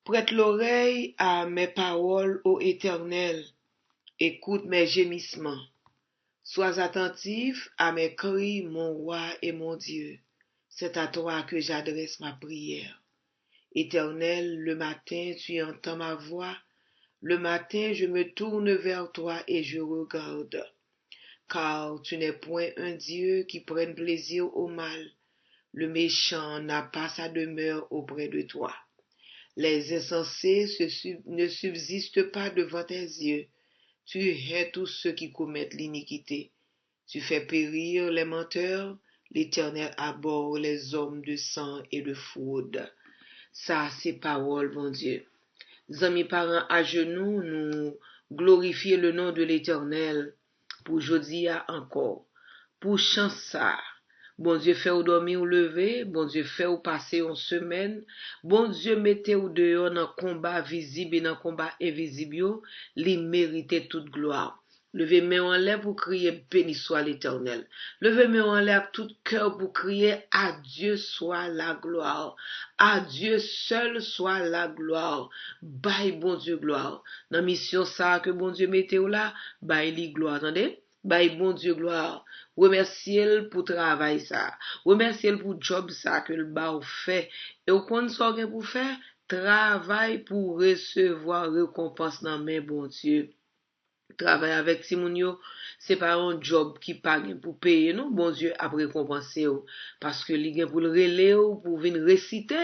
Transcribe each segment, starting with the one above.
Prête l'oreille à mes paroles, ô Éternel, écoute mes gémissements. Sois attentif à mes cris, mon roi et mon Dieu. C'est à toi que j'adresse ma prière. Éternel, le matin, tu entends ma voix. Le matin, je me tourne vers toi et je regarde. Car tu n'es point un Dieu qui prenne plaisir au mal. Le méchant n'a pas sa demeure auprès de toi. Les insensés ne subsistent pas devant tes yeux. Tu hais tous ceux qui commettent l'iniquité. Tu fais périr les menteurs. L'Éternel abhorre les hommes de sang et de fraude. Ça, c'est parole, mon Dieu. Amis parents à genoux, nous glorifier le nom de l'Éternel pour aujourd'hui encore. Pour chance ça. Bon Dieu fait ou dormir ou lever, bon Dieu fait ou passer une semaine, bon Dieu mettez ou dehors dans combat visible et dans combat invisible, li mérite toute gloire. Levez main en l'air pour crier béni soit l'Éternel. Levez main en l'air tout cœur pour crier à Dieu soit la gloire. À Dieu seul soit la gloire. Bye bon Dieu gloire. Dans mission ça que bon Dieu mettez ou là, bye li gloire, attendez? Bye bon Dieu gloire. Remerciez-le pour travail ça. Remerciez-le pour job ça que le bas fait. Et au compte ça pour faire, travail pour recevoir récompense dans mes bon Dieu. Travail avec Timounio, c'est pas un job qui pague pour payer, non, bon Dieu a récompensé parce que li gen pour le relais pour venir réciter,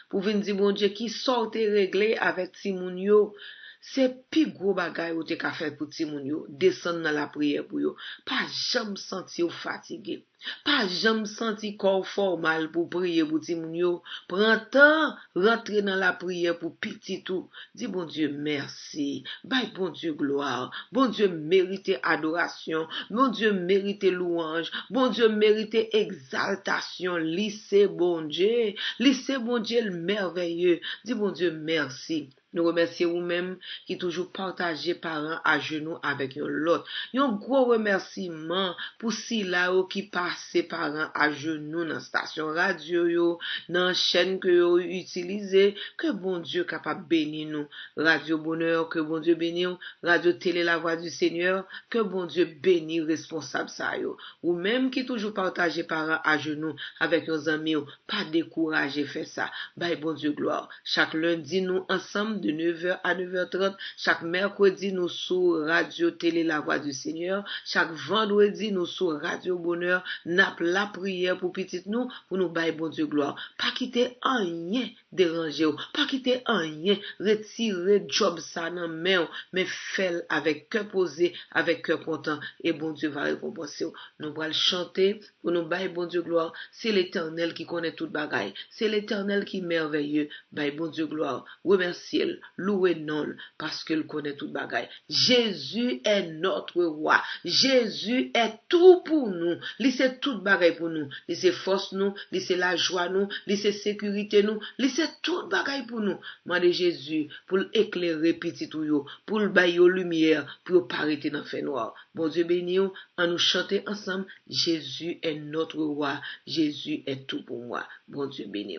pour venir dire bon Dieu qui sorte réglé avec Timounio. C'est pi gros bagay ou te ka fait pour Timounio, descendre dans la prière pour yo. Pas jamais senti ou fatigué. Pas jamais senti corps formal pour prier pour Timounio. Prends temps, rentrer dans la prière pour petit tout. Dis bon Dieu merci. Bye bon Dieu gloire. Bon Dieu mérite adoration. Bon Dieu mérite louange. Bon Dieu mérite exaltation. Lycée bon Dieu. Lycée bon Dieu le merveilleux. Dis bon Dieu merci. Nous remercions vous-même qui toujours partagez parents à genoux avec l'autre. Un gros remerciement pour si là qui passe parents à genoux dans station radio yo, dans chaîne que yo utilisé, que bon Dieu capable bénir nous. Radio Bonheur, que bon Dieu bénisse. Radio Télé La Voix du Seigneur, que bon Dieu bénisse responsable ça yo. Ou même qui toujours partagez parents à genoux avec nos amis, pas décourager faire ça. Bye bon Dieu gloire. Chaque lundi nous ensemble de 9h à 9h30, chaque mercredi nous sur Radio Télé La Voix du Seigneur, chaque vendredi nous sur Radio Bonheur, n'a la prière pour petit nous, pour nous bailler bon Dieu gloire. Pas quitter rien déranger, pas quitter rien retirer job ça dans main, mais faire avec cœur posé, avec cœur content et bon Dieu va récompenser. Nous allons chanter pour nous bailler bon Dieu gloire. C'est l'Éternel qui connaît toute bagaille. C'est l'Éternel qui est merveilleux. Baille bon Dieu gloire. Remerciez louez non parce qu'il connaît toute bagaille. Jésus est notre roi. Jésus est tout pour nous. Il c'est toute bagaille pour nous. Il c'est force nous, il c'est la joie nous, il c'est sécurité nous, il c'est toute bagaille pour nous. Moi de Jésus pour éclairer petit tout yo, pour le bailler lumière, pour pas arrêter dans fait noir. Bon Dieu béni en nous chanter ensemble. Jésus est notre roi. Jésus est tout pour moi. Bon Dieu béni.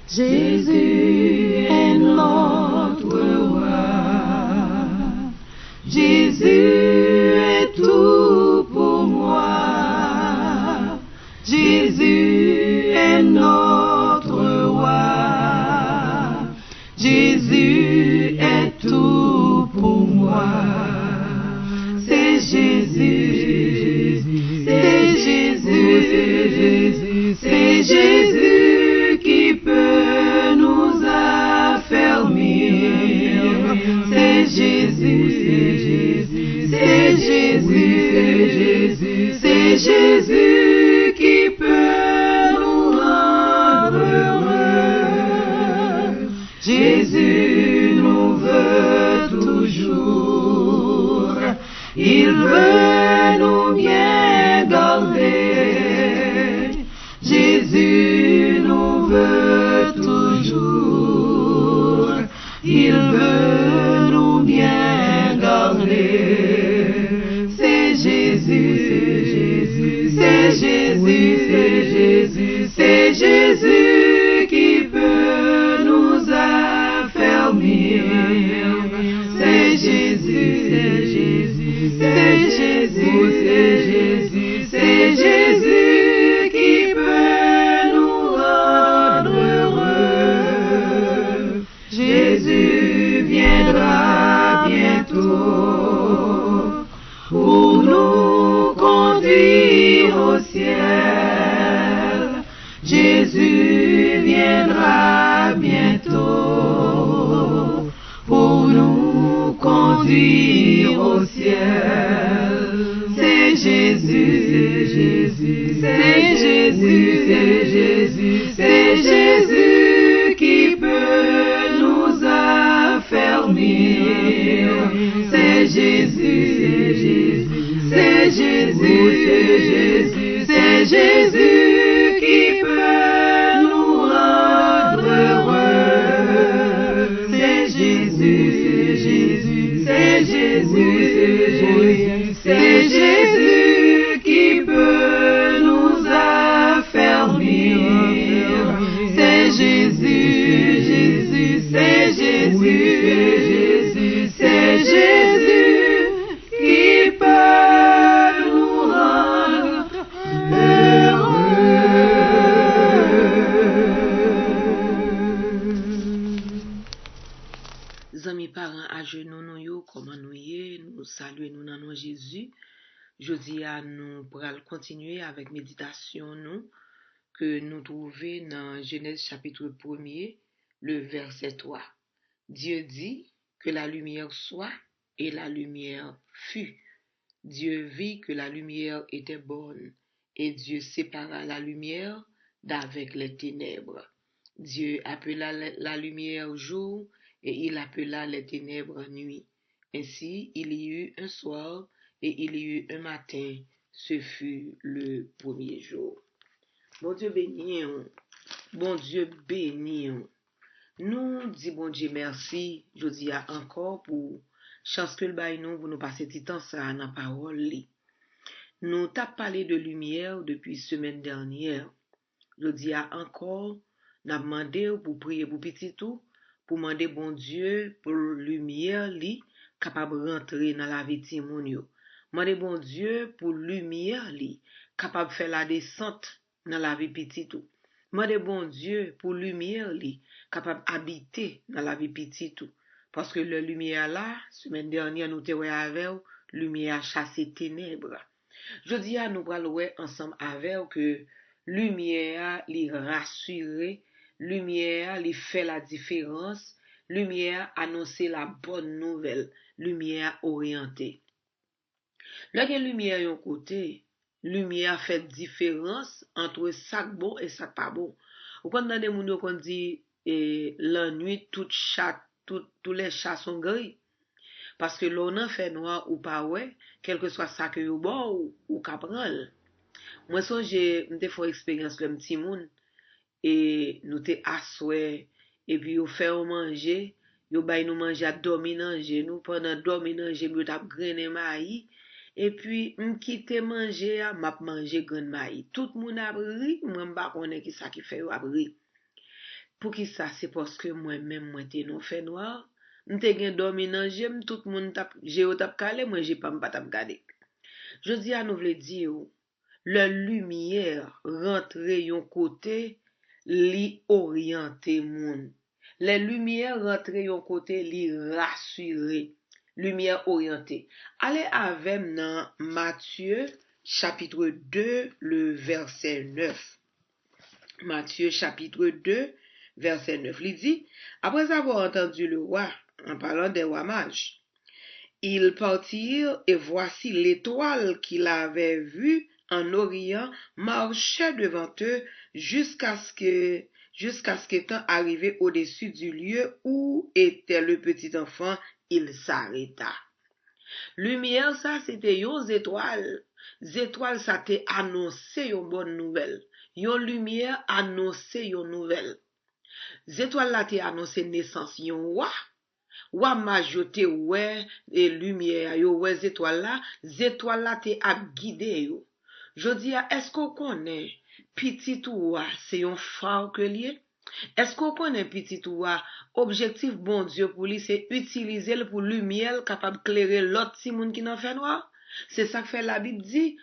Jésus est notre roi. Jésus est tout pour moi. Jésus est notre roi. Jésus est tout pour moi. C'est Jésus, c'est Jésus, c'est Jésus qui peut nous affermir. C'est Jésus, c'est Jésus, c'est Jésus qui peut nous rendre heureux. Jésus nous veut toujours. Il veut nous bien garder. Jésus nous veut toujours. Il veut nous bien garder. C'est Jésus, c'est Jésus, c'est Jésus, c'est Jésus qui peut nous aider. c'est Jésus qui peut nous rendre heureux. Jésus viendra bientôt pour nous conduire au ciel. Jésus viendra bientôt pour nous conduire au ciel. C'est Jésus, c'est Jésus, c'est Jésus, c'est Jésus, c'est Jésus qui peut nous affermir. C'est Jésus, c'est Jésus, c'est Jésus, c'est Jésus, c'est Jésus qui peut nous rendre heureux. C'est Jésus, c'est Jésus, c'est Jésus, c'est Jésus, c'est Jésus qui peut nous affermir. C'est Jésus, Jésus, c'est Jésus, c'est Jésus, c'est Jésus qui peut nous rendre heureux. Amis parents à genoux nous yo, comment nous y nous saluer nous dans nom Jésus. Jodi à nous pour continuer avec méditation nous que nous trouvons dans Genèse chapitre 1er, le verset 3. Dieu dit que la lumière soit et la lumière fut. Dieu vit que la lumière était bonne et Dieu sépara la lumière d'avec les ténèbres. Dieu appela la lumière jour et il appela les ténèbres nuit. Ainsi, il y eut un soir et il y eut un matin. Ce fut le premier jour. Bon Dieu béni, bon Dieu béni. Nous disons bon Dieu merci, je dis encore pour chance que le bail nous pour nous passer du temps ça dans la parole. Nous t'avons parlé de lumière depuis semaine dernière. Je dis encore, n'a demandé pour prier pour petit tout, pour demander bon Dieu pour lumière li capable rentrer dans la vie de moun yo. Demander bon Dieu pour lumière li capable faire la descente dans la vie petit tout. Demander bon Dieu pour lumière li capable habiter dans la vie petit tout. Parce que la lumière là, semaine dernière nous te wè avec lumière chasser ténèbres. Je dis à nous allons ensemble avec que lumière li rassurer, lumière li fait la différence, lumière annoncer la bonne nouvelle, lumière orientée. Lorsque lumière yon côté, lumière fait différence entre ça bon et ça pas bon. Ou quand dans des moun qu'on dit la nuit tous les chats sont gris. Parce que l'on en fait noir ou pas ouais, quel que soit ça que yo bon ou capral. Moi songe m'te fait expérience comme petit moun et nous te assoé et puis yo fait manger, yo bay nous manger à dormir dans nous pendant dormir dans yo t'a grainer maïs et puis m'quitte manger m'a manger grain maïs. Tout moun a ri, moi m'pa connait qui ça qui fait yo a ri. Pour qui ça c'est parce que moi-même moi te non fait noir. M'te gen dormi nan jem, tout moun tap jeo tap kale, moi j'ai pas tap gade. Je dis à nous vle dire, la lumière rentre yon côté, li orienter moun. La lumière rentre yon côté, li rassurer. Lumière orientée. Allez avec dans Matthieu chapitre 2, le verset 9. Matthieu chapitre 2, verset 9. Il dit, après avoir entendu le roi, en parlant des rois mages, ils partirent et voici l'étoile qu'il avait vue en Orient marchait devant eux jusqu'à ce qu'étant arrivé au-dessus du lieu où était le petit enfant, il s'arrêta. Lumière ça c'était yon étoile. Étoile ça te annoncé yon bonne nouvelle. Yon lumière annoncé yon nouvelle. Étoile là te annoncé naissance yon roi. Wa majote ouais et lumière yo ouais étoile là te a guidé yo. Je dis est-ce qu'on connaît petit roi c'est un phare que lié? Est-ce qu'on connaît petit ou objectif bon Dieu pour lui, c'est utiliser le pour lumière capable d'éclairer l'autre si moun qui n'en fait noir? C'est ça que fait la Bible dit.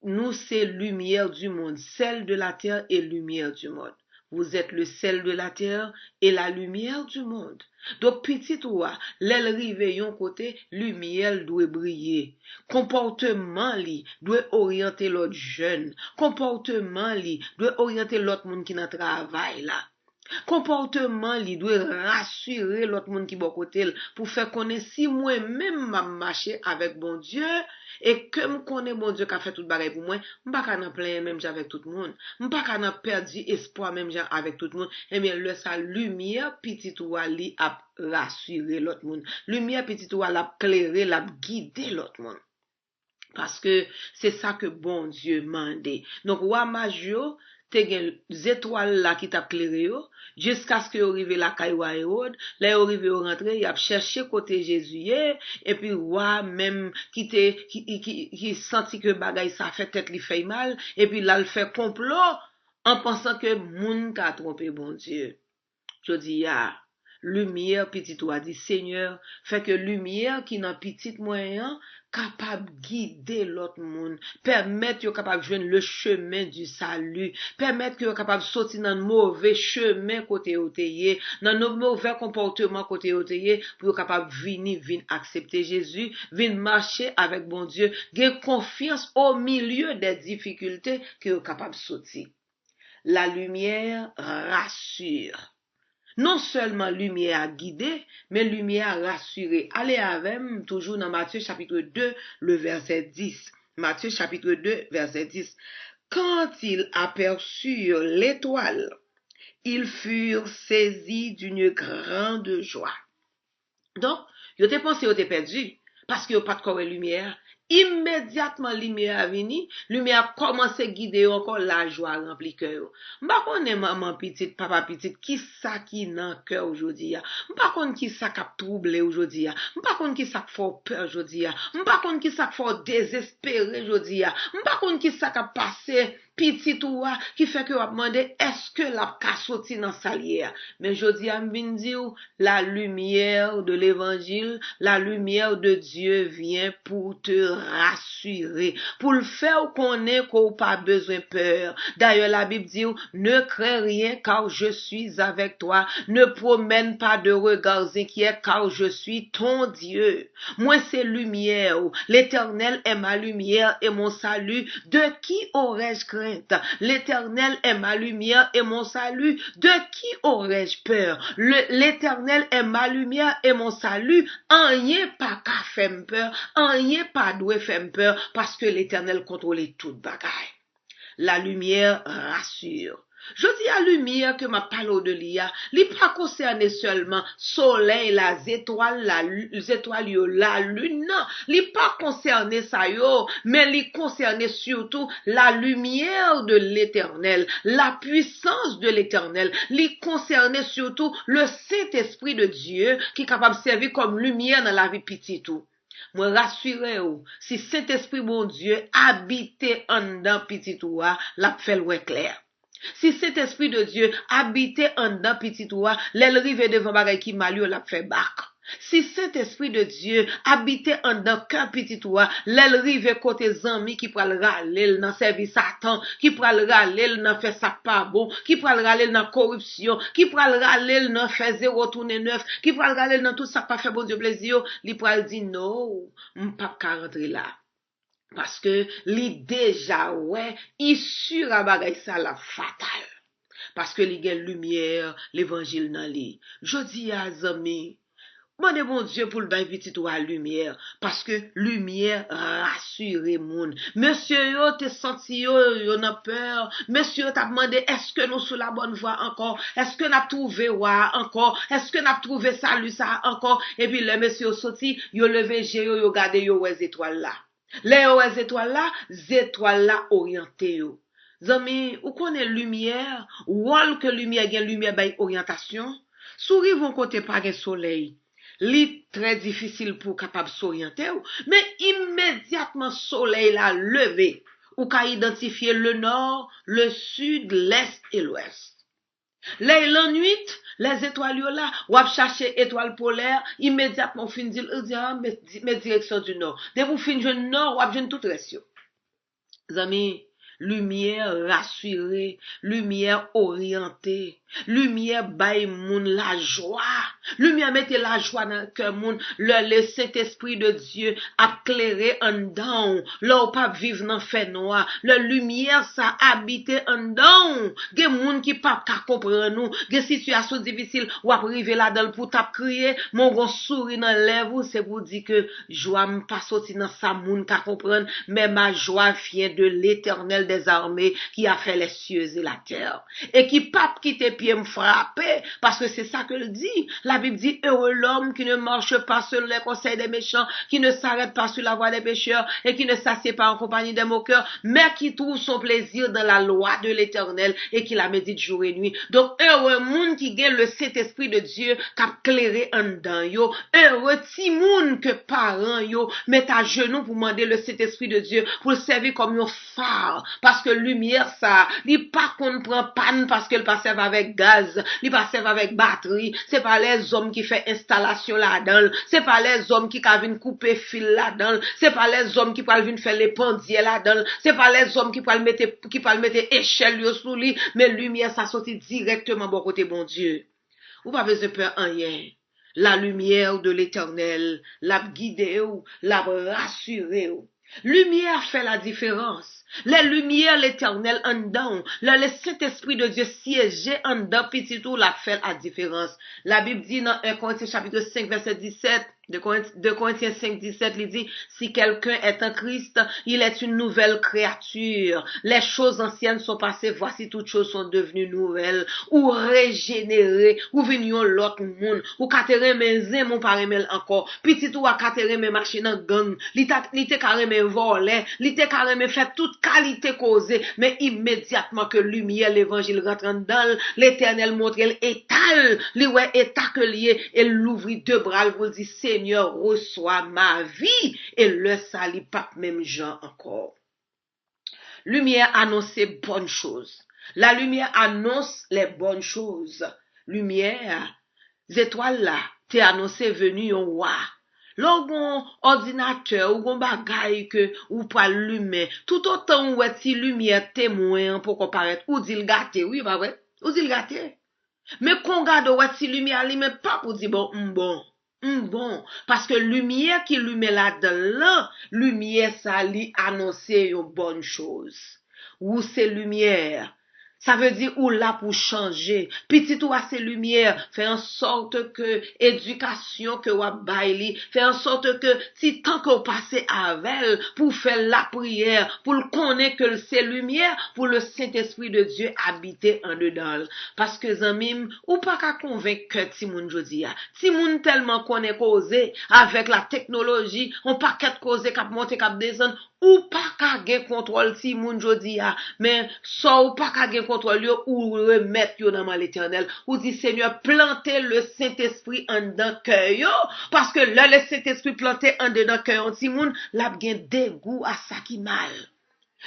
Nous, c'est lumière du monde, sel de la terre et lumière du monde. Vous êtes le sel de la terre et la lumière du monde. Donc, petit oua, l'aile rive yon côté, lumière doit briller. Comportement li doit orienter l'autre jeune. Comportement li doit orienter l'autre monde qui n'a travail là. Comportement li doit rassurer l'autre monde qui bon côté pour faire connaître si moi-même m'a marché avec bon Dieu et que me connais bon Dieu qui a fait tout bagay pour moi, m'pa ka nan plein même avec tout le monde, m'pa ka nan perdu espoir même avec tout le monde. Et bien le sa lumière petit ou li a rassurer l'autre monde. Lumière petit ou l'a éclairer, l'a guider l'autre monde. Parce que c'est ça que bon Dieu mandé. Donc wa majyo te gen étoiles là qui t'a éclairé jusqu'à ce que arrive la caille Hérode, là arrive rentrer, il a cherché côté Jésus et puis roi même qui senti que bagay ça fait tête li fait mal et puis là il fait complot en pensant que moun ka trompé bon Dieu. Je dis lumière petit toi dit Seigneur fait que lumière qui dans petit moyen capable guider l'autre monde, permettre yo capable joindre le chemin du salut, permettre que yo capable sortir dans mauvais chemin côté oteye, dans nos mauvais comportements côté oteye pour yo capable venir accepter Jésus, venir marcher avec bon Dieu, gagner confiance au milieu des difficultés que yo capable sortir. La lumière rassure. Non seulement lumière à guider, mais lumière à rassurer. Allez avec moi toujours dans Matthieu chapitre 2, le verset 10. Matthieu chapitre 2, verset 10. Quand ils aperçurent l'étoile, ils furent saisis d'une grande joie. Donc, ils ont pensé qu'ils étaient perdus parce qu'ils n'ont pas de corps de lumière. Immédiatement, lumière a venu, lumière a commencé à guider encore la joie rempli cœur. M'pa konne maman petite, papa petite, qui ça qui nan cœur aujourd'hui? M'pa konne qui ça qui a troublé aujourd'hui? M'pa konne qui ça qui fait peur aujourd'hui? M'pa konne qui ça qui fait désespéré aujourd'hui? M'pa konne qui ça qui a passé petit ou qui fait que on demander est-ce que la ka sorti dans salière? Mais aujourd'hui a vinn dire la lumière de l'évangile, la lumière de Dieu vient pour te rassurer, pour le faire connaître qu'on pas besoin peur. D'ailleurs la Bible dit ne crains rien car je suis avec toi, ne promène pas de regards inquiets car je suis ton Dieu. Moi c'est lumière, l'Éternel est ma lumière et mon salut, de qui aurais-je crainte? L'Éternel est ma lumière et mon salut, de qui aurais-je peur? L'Éternel est ma lumière et mon salut, en rien pas qu'à faire peur, en rien pas doit faire peur, parce que l'Éternel contrôle toute bagaille. La lumière rassure. Je dis à lumière que ma parole de l'IA, li pas concerné seulement soleil, les étoiles, la lune, non, li pas concerné ça yo, mais li concerné surtout la lumière de l'Éternel, la puissance de l'Éternel, li concerné surtout le Saint-Esprit de Dieu qui est capable de servir comme lumière dans la vie petite tout. Moi rassurez-vous, si Saint-Esprit mon Dieu habite en dedans petit ou la fait le clair. Si cet esprit de Dieu habitait en dedans petit ou l'elle rive devant bagay qui malio la fait bac. Si cet esprit de Dieu habitait en dedans qu'un petit ou l'elle rive côté zami qui pral râler dans service Satan, qui pral râler dans fait ça pas bon, qui pral râler dans corruption, qui pral râler dans fait zéro tourner neuf, qui pral râler dans tout ça pas fait bon Dieu plaisir, li pral dit non, m'pa ka rentrer là. Parce que li déjà il sur a bagay ça la fatal. Parce que li gen lumière, l'évangile nan li. Jodi a zami, bon Dieu pour le bain petit ou à lumière. Parce que lumière rassure moun. Monsieur yo te senti yo n'a peur. Monsieur t'a demandé est-ce que nous sur la bonne voie encore? Est-ce que n'a trouvé encore? Est-ce que n'a trouvé salut ça encore? Et puis le monsieur sorti, yo levé yo gade yo les étoiles là. Les étoiles là orientées yo. Zami, ou connaît lumière, ou que lumière gen lumière bay orientation, souris vont côté pas gen soleil. Li très difficile pour capable s'orienter, mais immédiatement soleil la levé, ou ka identifier le nord, le sud, l'est et l'ouest. La nuit, les étoiles là, ou ap chercher étoile polaire, immédiatement fin dit, mais direction du nord. Dès vous fin du nord, ou ap jeune tout reste yo. Amis, lumière rassurée, lumière orientée, lumière bay moun la joie, lumière mette la joie dans le cœur moun, le Saint-Esprit de Dieu a clairé en dedans, là ou pas vivre dans fait noir, la lumière ça habite en dedans, gen moun qui pas ka comprendre nous, gen situation difficile ou ap rive là dedans pour t'a crier, mon gon sourire dans lèvres, c'est pour dire que joie me pas sorti dans sa moun ka comprendre, mais ma joie vient de l'Éternel des armées qui a fait les cieux et la terre et qui pas quitter pied me frapper parce que c'est ça que le dit. La Bible dit heureux l'homme qui ne marche pas selon les conseils des méchants, qui ne s'arrête pas sur la voie des pécheurs et qui ne s'assied pas en compagnie des moqueurs, mais qui trouve son plaisir dans la loi de l'Éternel et qui la médite jour et nuit. Donc heureux monde qui gagne le Saint-Esprit de Dieu qui a clairé en dedans yo, heureux ti moun que parents yo mettent à genoux pour demander le Saint-Esprit de Dieu pour le servir comme un phare parce que lumière ça, il pas qu'on prend panne parce qu'elle passe avec gaz, il passe avec batterie, c'est pas les hommes qui fait installation là-dedans, c'est pas les hommes qui viennent couper fil là-dedans, c'est pas les hommes qui viennent faire les pendiers là-dedans, c'est pas les hommes qui mettre échelle yo sous lui, mais lumière ça sortit directement bon côté bon Dieu. Ou pas besoin peur en rien. La lumière de l'Éternel l'a guidé ou l'a rassuré ou. Lumière fait la différence. Les lumières l'Éternel en dedans, le Saint-Esprit de Dieu siéger en dedans, petit tout la fait la différence. La Bible dit dans 1 Corinthiens chapitre 5 verset 17, de Corinthiens 5, 17, il dit, si quelqu'un est en Christ, il est une nouvelle créature. Les choses anciennes sont passées, voici toutes choses sont devenues nouvelles, ou régénérées, ou venons l'autre monde, ou katere men zin, mon pare men encore, petit ou a katere men marcher dans gang, li te kare men volé, li te kare men fait toute qualité causée, mais immédiatement que lumière, l'évangile rentre dedans, l'Éternel montre, elle étale, li ouais état que lié, elle l'ouvrit deux bras, pour dire, Seigneur, reçois ma vie, et le sali pas même Jean encore. Lumière annonce les bonnes choses. La lumière annonce les bonnes choses. Lumière, les étoiles là, t'es annoncé venu un roi. Logon ordinateur ou gon bagay que ou pas lumière, tout autant ou est lumière témoin pour comparaître ou dit le gâté, oui pas vrai? Ou dit le gâté. Mais qu'on garde ou est lumière li mais pas pour dire bon, parce que lumière qui lumière là-dedans, lumière ça li annoncer une bonne chose. Ou c'est lumière. Ça veut dire ou là pour changer. Petit ou assez lumière, fait en sorte que éducation que ou baili, fait en sorte que si tant que vous passez avec pour faire la prière, pour le connaître que c'est lumière, pour le Saint-Esprit de Dieu habiter en dedans. Parce que zamim, ou pas qu'à convaincre que Timoun Jodia. Timoun tellement connaît causé avec la technologie, on pas qu'à causer cap monter cap descendre, ou pas qu'à gen contrôle Timoun Jodia, mais ça ou pas qu'à gen contrôle yo ou remettre yo dans l'Éternel, ou dit Seigneur plantez le Saint-Esprit en dedans cœur yo, parce que là le Saint-Esprit planté en dedans cœur Timoun, l'a gen dégoût à ça qui mal.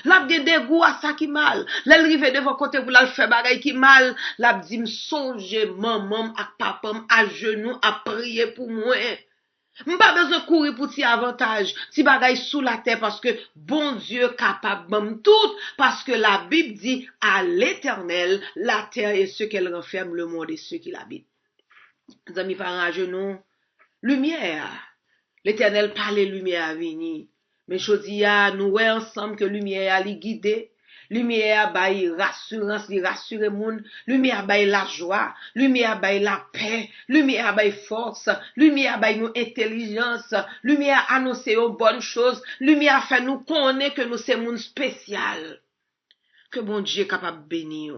L'a gen dégoût à ça qui mal. L'arrivé devant côté pour la faire bagay qui mal, l'a dit me songe maman ak papam à genoux à prier pour moi. M'pas besoin courir pour ti avantage, ti bagay sous la terre parce que bon Dieu capable bam tout parce que la Bible dit à l'Éternel la terre et ce qu'elle renferme, le monde et ceux qui l'habitent. Amis parents à genoux, lumière. L'Éternel parle lumière à venir. Mais jodi a nous ouais ensemble que lumière a li guider. Lumière bay rassurance, li rassure moun, lumière bay la joie, lumière bay la paix, lumière bay force, lumière bay nous intelligence, lumière annoncer aux bonnes choses, lumière fait nous connaître que nous c'est moun spécial. Que bon Dieu capable bénir.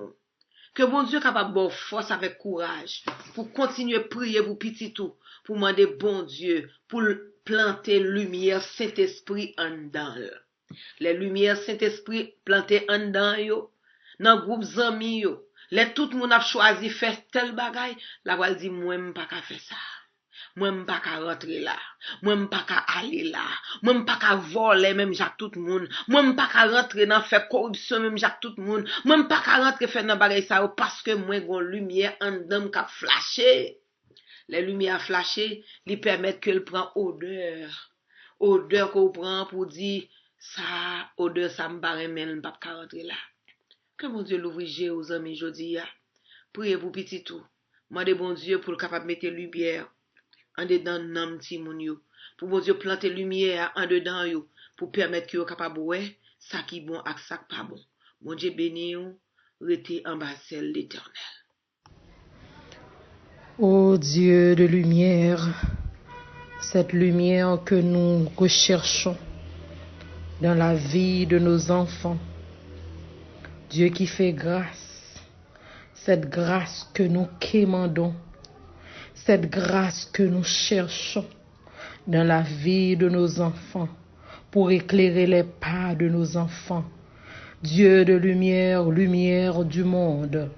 Que bon Dieu capable bon force avec courage pour continuer à prier pour petit tout, pour demander bon Dieu pour planter lumière Saint-Esprit en dedans. Les lumières Saint-Esprit plantées en dedans yo, dans groupe zami yo, les tout moun a choisi faire tel bagay, la voile dit moi pas qu'à faire ça. Moi m'pas ka rentrer là. Moi m'pas ka aller là. Moi m'pas ka voler même Jacques tout le monde. Moi m'pas ka rentrer dans faire corruption même Jacques tout le monde. Moi m'pas ka rentrer faire dans bagay ça parce que moi gon lumière en dedans qui flasher. Les lumières flashées, lui permettent qu'elle prend odeur. Odeur qu'on prend pour dire ça, odeur ça me paraît mais m'pas ka rentrer là. Que mon Dieu l'ouvre aux amis jodi ya. Priez pour petit tout. Mandez bon Dieu pour le capable mettre lumière en dedans nam ti moun yo. Pour bon Dieu planter lumière en dedans yo pour permettre que yo capable ouais ça qui bon ak ça pas bon. Mon Dieu béni yo, rete en bas celle l'Éternel. Ô Dieu de lumière, cette lumière que nous recherchons dans la vie de nos enfants, Dieu qui fait grâce, cette grâce que nous quémandons, cette grâce que nous cherchons dans la vie de nos enfants pour éclairer les pas de nos enfants. Dieu de lumière, lumière du monde.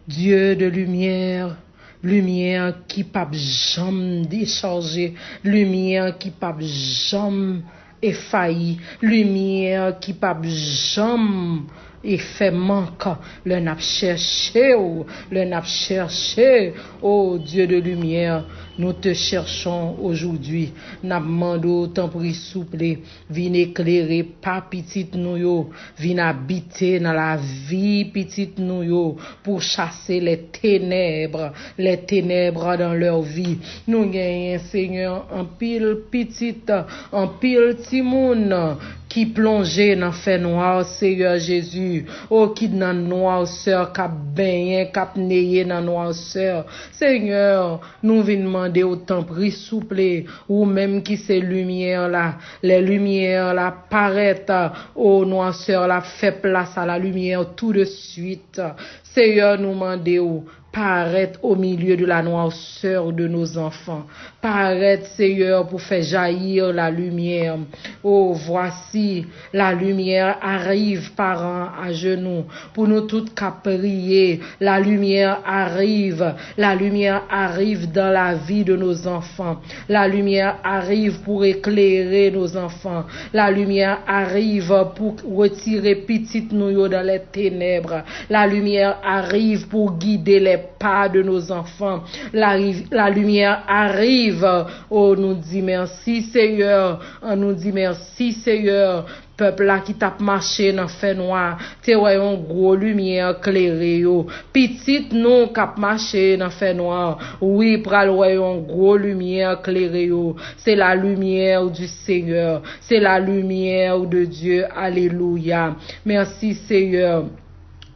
Dieu de lumière, lumière qui pas jamais décharger, lumière qui pas jamais effailli, lumière qui pas jamais et fait manque, le n'a cherché, oh Dieu de lumière, nous te cherchons aujourd'hui, n'a demandé tant pris souple, viens éclairer pas petite nous yo, viens habiter dans la vie petite nous yo, pour chasser les ténèbres dans leur vie. Nous gagnons Seigneur en pile petite, en pile timoun, qui plongeait dans fait noir, Seigneur Jésus, oh qui dans noirceur, cap baigné, cap neyé dans noirceur. Seigneur, nous venons demander autant prix souple, ou même qui c'est lumière là, les lumières là paraissent, oh noirceur là fait place à la lumière tout de suite. Seigneur, nous demandons paraître au milieu de la noirceur de nos enfants. Paraître, Seigneur, pour faire jaillir la lumière. Oh, voici, la lumière arrive, parents, à genoux, pour nous toutes qu'à prier. La lumière arrive dans la vie de nos enfants. La lumière arrive pour éclairer nos enfants. La lumière arrive pour retirer petite nous dans les ténèbres. La lumière arrive pour guider les pas de nos enfants. La lumière arrive. Oh, nous dit merci Seigneur. On nous dit merci Seigneur. Peuple là qui tape marché dans fait noir, te voyons gros lumière éclairée yo. Petite nous cap marché dans fait noir. Oui, pral voyons gros lumière éclairée yo. C'est la lumière du Seigneur. C'est la lumière de Dieu. Alléluia. Merci Seigneur.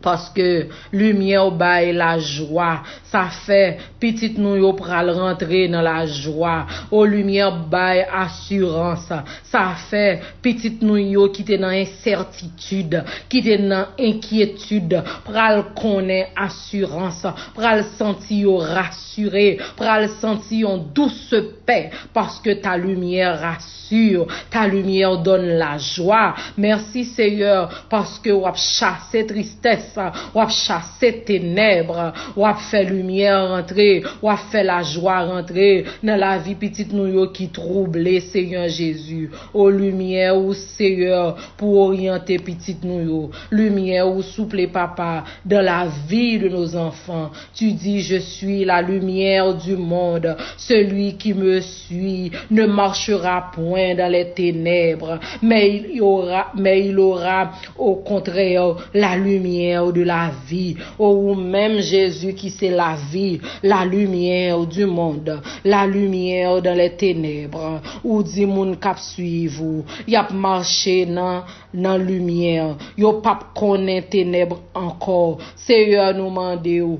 Parce que lumière baille la joie, ça fait petite nous yo pral rentrer dans la joie. Oh lumière baille assurance, ça fait petite nous yo qui était dans incertitude, qui était dans inquiétude, pral connaît assurance, pral sentir rassuré, pral sentir en douce paix parce que ta lumière rassure, ta lumière donne la joie. Merci Seigneur parce que ou a chassé tristesse, ou a chassé ténèbres, ou a fait lumière rentrer, ou a fait la joie rentrer dans la vie petite nous yo qui troublé Seigneur Jésus. Oh lumière ou Seigneur pour orienter petite nous yo, lumière ou souple papa dans la vie de nos enfants. Tu dis je suis la lumière du monde, celui qui me suit ne marchera point dans les ténèbres, mais il aura au contraire la lumière de la vie. Oh, même Jésus qui c'est la vie, la lumière du monde, la lumière dans les ténèbres, ou dit moun kap suivre, y a marché dans lumière, yo pas connaît ténèbres encore. Seigneur nous mande ou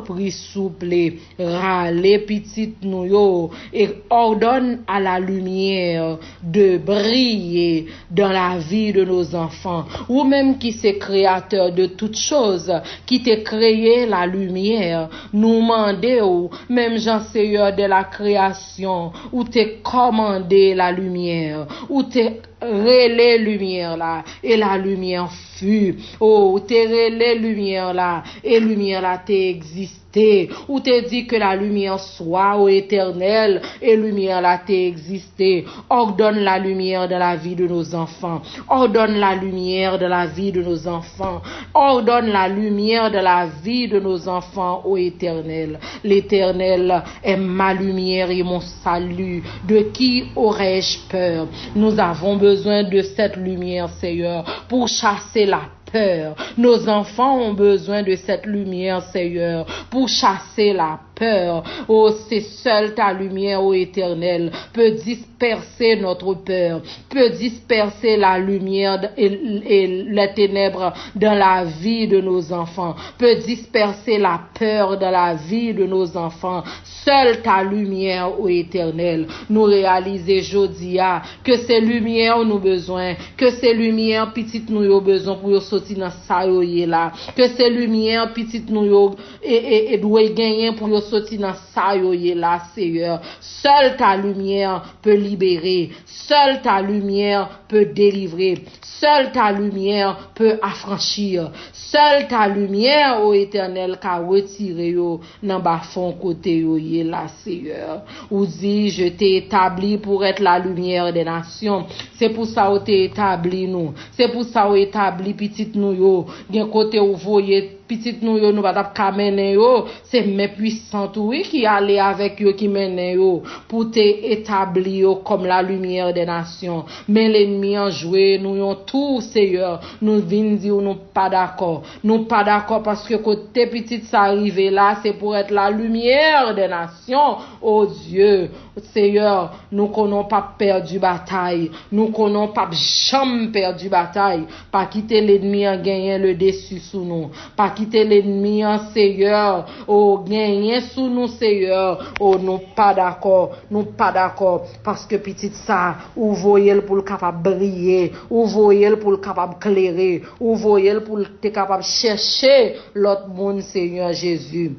pris souple, râler petite nous yo, et ordonne à la lumière de briller dans la vie de nos enfants, ou même qui c'est créateur de toutes choses, qui t'a créé la lumière, nous mandé ou même Jean Seigneur de la création, ou t'es commandé la lumière, ou t'es relais lumière là, et la lumière fut, oh t'es relais lumière là, et lumière là t'es existé. existé. Ou te dit que la lumière soit, ô Éternel, et lumière là t'est existé. Ordonne la lumière dans la vie de nos enfants. Ordonne la lumière dans la vie de nos enfants. Ordonne la lumière dans la vie de nos enfants, ô Éternel. L'Éternel est ma lumière et mon salut. De qui aurais-je peur? Nous avons besoin de cette lumière, Seigneur, pour chasser la peur. Nos enfants ont besoin de cette lumière, Seigneur, pour chasser la peur. Oh, c'est seule ta lumière, ô Éternel, peut disperser notre peur, peut disperser la lumière et les ténèbres dans la vie de nos enfants, peut disperser la peur dans la vie de nos enfants. Seule ta lumière, ô Éternel, nous réaliser jodia que ces lumières nous besoin, que ces lumières petites nous ont besoin pour sortir dans ça là, que ces lumières petites nous et doit gagner pour sortir dans ça là, Seigneur. Seule ta lumière peut libérer, seule ta lumière peut délivrer, seule ta lumière peut affranchir, seule ta lumière, ô Éternel, qu'a retiré yo dans bas fond côté yo là, Seigneur. Ou dit, je t'ai établi pour être la lumière des nations. C'est pour ça que t'ai établi nous. C'est pour ça que établi petite nous yo. Gen côté où voyez petite nous yo nous pas t'a mener yo, c'est mes puissants oui qui aller avec yo qui mène yo pour te établir yo comme la lumière des nations. Mais l'ennemi en joué nous yon tout, Seigneur. Nous vinn dire nous pas d'accord. Nous pas d'accord parce que côté petite ça arrivé là, c'est pour être la lumière des nations. Oh Dieu, Seigneur, nous connaissons pas perdu bataille. Nous connaissons pas jamais perdu bataille. Pas quitter l'ennemi en gagner le dessus sous nous. Pas quitter l'ennemi en Seigneur. Oh, gagner sous nous, Seigneur. Oh, nous pas d'accord. Nous pas d'accord. Parce que petite ça, ou voyez pour le capable briller. Ou voyez pour le capable clairer. Ou voyez pour le capable chercher l'autre monde, Seigneur Jésus.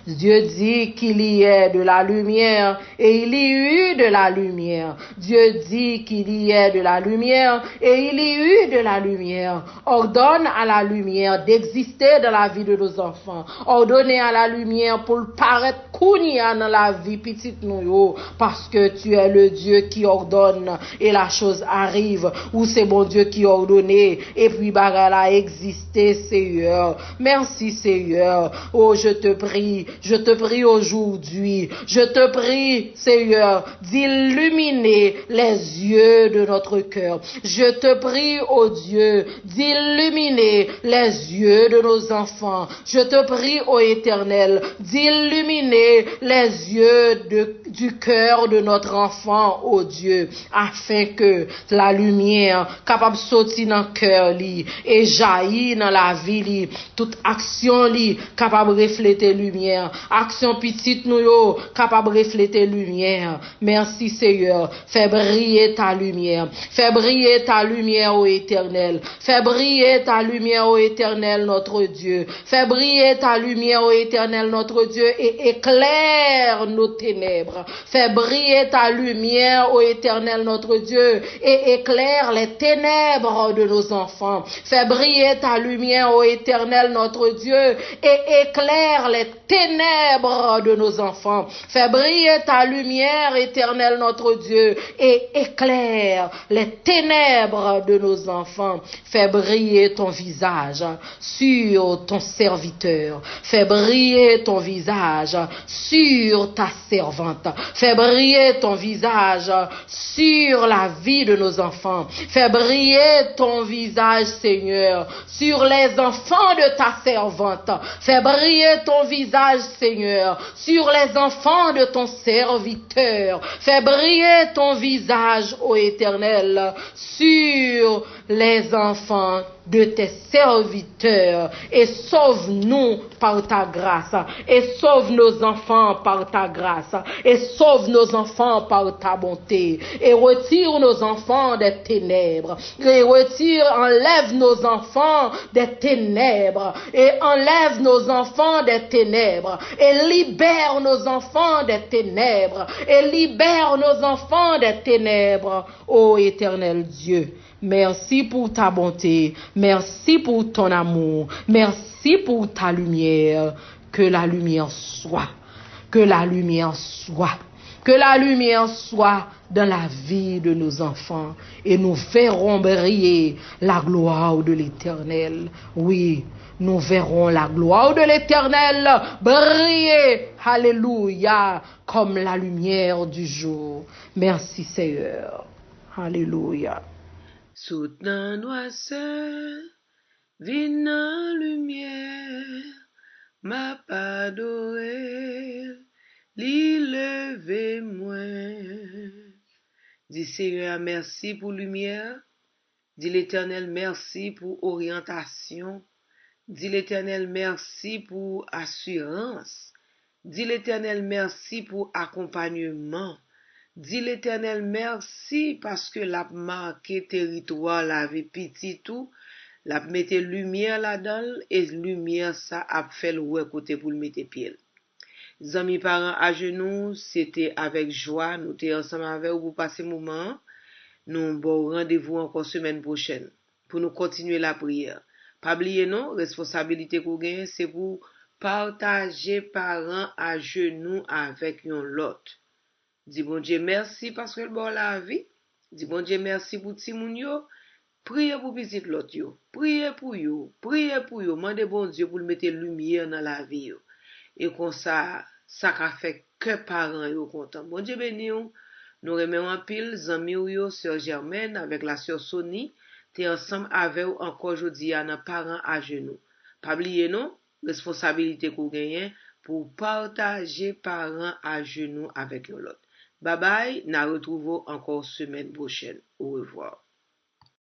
Dieu dit qu'il y ait de la lumière et il y eut de la lumière. Dieu dit qu'il y ait de la lumière et il y eut de la lumière. Ordonne à la lumière d'exister dans la vie de nos enfants. Ordonnez à la lumière pour paraître kounia dans la vie petite nous parce que tu es le Dieu qui ordonne et la chose arrive. Ou c'est bon Dieu qui ordonne et puis bagarre a existé, Seigneur. Merci, Seigneur. Oh, je te prie aujourd'hui, je te prie, Seigneur, d'illuminer les yeux de notre cœur. Je te prie, oh Dieu, d'illuminer les yeux de nos enfants. Je te prie, oh Éternel, d'illuminer les yeux du cœur de notre enfant, oh Dieu, afin que la lumière capable de sortir dans le cœur li et jaillir dans la vie li, toute action li capable de refléter lumière. Action petite nous yo capable refléter lumière. Merci Seigneur. Fais briller ta lumière. Fais briller ta lumière ô Éternel. Fais briller ta lumière ô Éternel notre Dieu. Fais briller ta lumière ô Éternel notre Dieu et éclaire nos ténèbres. Fais briller ta lumière ô Éternel notre Dieu et éclaire les ténèbres de nos enfants. Fais briller ta lumière ô Éternel notre Dieu et éclaire les ténèbres de nos enfants. Fais briller ta lumière, Éternel notre Dieu, et éclaire les ténèbres de nos enfants. Fais briller ton visage sur ton serviteur. Fais briller ton visage sur ta servante. Fais briller ton visage sur la vie de nos enfants. Fais briller ton visage, Seigneur, sur les enfants de ta servante. Fais briller ton visage, Seigneur, sur les enfants de ton serviteur. Fais briller ton visage, ô Éternel, sur les enfants de tes serviteurs et sauve-nous par ta grâce et sauve nos enfants par ta grâce et sauve nos enfants par ta bonté et retire nos enfants des ténèbres et enlève nos enfants des ténèbres et enlève nos enfants des ténèbres et libère nos enfants des ténèbres et libère nos enfants des ténèbres, ô Éternel Dieu. Merci pour ta bonté, merci pour ton amour, merci pour ta lumière. Que la lumière soit. Que la lumière soit. Que la lumière soit dans la vie de nos enfants et nous verrons briller la gloire de l'Éternel. Oui, nous verrons la gloire de l'Éternel briller, alléluia, comme la lumière du jour. Merci Seigneur. Alléluia. Soutenant noiseur, vin lumière, m'a pas adoré, li levé moi. Dis Seigneur, merci pour lumière. Dis l'Éternel, merci pour orientation. Dis l'Éternel, merci pour assurance. Dis l'Éternel, merci pour accompagnement. Dis l'Éternel, merci parce que l'a marqué territoire la vie petit tout, l'a mette lumière là-dedans et lumière ça a fait le ouais côté pour le mettre pied. Amis parents à genoux, c'était avec joie, nous étions ensemble avec vous pour passer moment. Nous bon rendez-vous encore semaine prochaine pour nous continuer la prière. Pas oublier non, responsabilité qu'on gagne, c'est pour partager parents à genoux avec un l'autre. Dis bon Dieu merci parce que le bon la vie. Dis bon Dieu merci pour ti moun yo. Priez pour visite l'autre yo. Priez pour yo. Priez pour yo. Mandez bon Dieu pour le mettre lumière dans la vie yo. Et comme ça qu'a fait que parents yo content. Bon Dieu béni yo. Nous remercions en pile zami yo sœur Germaine avec la sœur Sony. T'es ensemble avec vous encore aujourd'hui à nos parents à genoux. Pas oublier non, responsabilité qu'on gagne pour partager parents à genoux avec l'autre. Bye bye, nous retrouvons encore semaine prochaine. Au revoir.